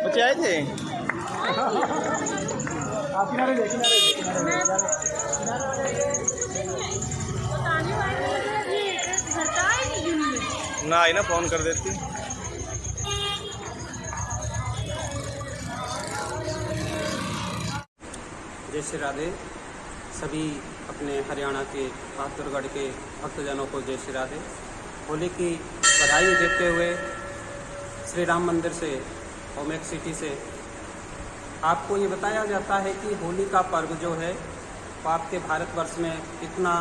बच्चे आए थे। आप किनारे ना आई ना फोन कर देती। जय श्री राधे। सभी अपने हरियाणा के बहादुरगढ़ के भक्तजनों को जय श्री राधे। होली की बधाई देते हुए श्री राम मंदिर से ओमेक सिटी से आपको ये बताया जाता है कि होली का पर्व जो है वो आपके भारतवर्ष में इतना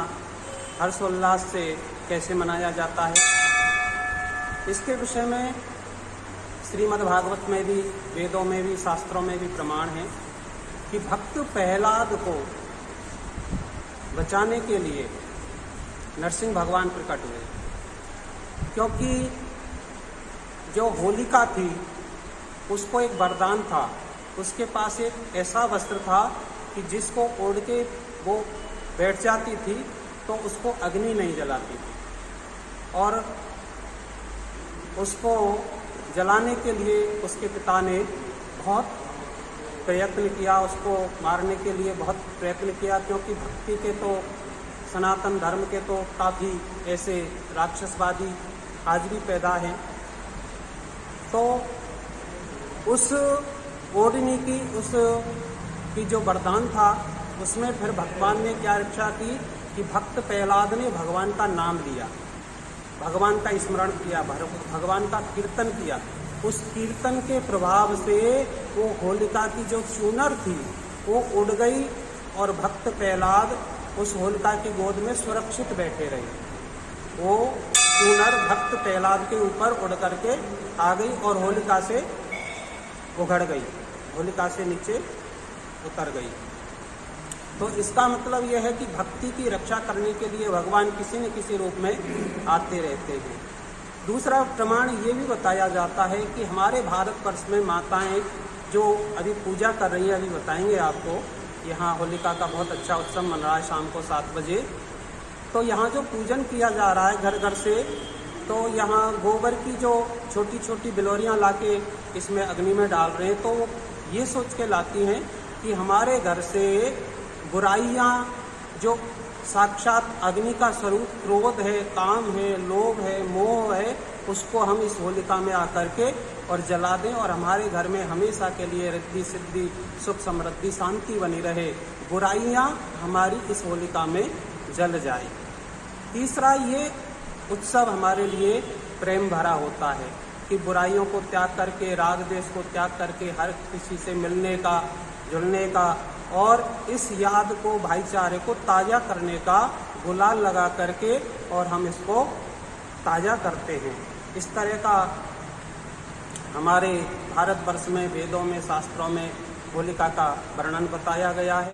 हर्षोल्लास से कैसे मनाया जाता है, इसके विषय में श्रीमद् भागवत में भी, वेदों में भी, शास्त्रों में भी प्रमाण है कि भक्त प्रहलाद को बचाने के लिए नरसिंह भगवान प्रकट हुए, क्योंकि जो होलिका थी उसको एक वरदान था। उसके पास एक ऐसा वस्त्र था कि जिसको ओढ़ के वो बैठ जाती थी तो उसको अग्नि नहीं जलाती थी, और उसको जलाने के लिए उसके पिता ने बहुत प्रयत्न किया, उसको मारने के लिए बहुत प्रयत्न किया, क्योंकि भक्ति के तो, सनातन धर्म के तो काफ़ी ऐसे राक्षसवादी आज भी पैदा हैं। तो उस ओढ़नी की, उस की जो वरदान था उसमें फिर भगवान ने क्या रक्षा की कि भक्त प्रहलाद ने भगवान का नाम लिया, भगवान का स्मरण किया, भगवान का कीर्तन किया। उस कीर्तन के प्रभाव से वो होलिका की जो चूनर थी वो उड़ गई और भक्त प्रहलाद उस होलिका की गोद में सुरक्षित बैठे रहे। वो चूनर भक्त प्रहलाद के ऊपर उड़ करके आ गई और होलिका से उगड़ गई, होलिका से नीचे उतर गई। तो इसका मतलब यह है कि भक्ति की रक्षा करने के लिए भगवान किसी न किसी रूप में आते रहते हैं। दूसरा प्रमाण ये भी बताया जाता है कि हमारे भारतवर्ष में माताएं जो अभी पूजा कर रही हैं, अभी बताएंगे आपको, यहाँ होलिका का बहुत अच्छा उत्सव मन रहा है शाम को 7 बजे। तो यहाँ जो पूजन किया जा रहा है घर घर से, तो यहाँ गोबर की जो छोटी छोटी बिलोरियाँ लाके इसमें अग्नि में डाल रहे हैं, तो वो ये सोच के लाती हैं कि हमारे घर से बुराइयाँ, जो साक्षात अग्नि का स्वरूप क्रोध है, काम है, लोभ है, मोह है, उसको हम इस होलिका में आकर के और जला दें और हमारे घर में हमेशा के लिए रिद्धि सिद्धि, सुख समृद्धि, शांति बनी रहे, बुराइयाँ हमारी इस होलिका में जल जाए। तीसरा, ये उत्सव हमारे लिए प्रेम भरा होता है कि बुराइयों को त्याग करके, राग द्वेष को त्याग करके हर किसी से मिलने का, जुड़ने का और इस याद को, भाईचारे को ताज़ा करने का गुलाल लगा करके और हम इसको ताज़ा करते हैं। इस तरह का हमारे भारतवर्ष में वेदों में, शास्त्रों में होलिका का वर्णन बताया गया है।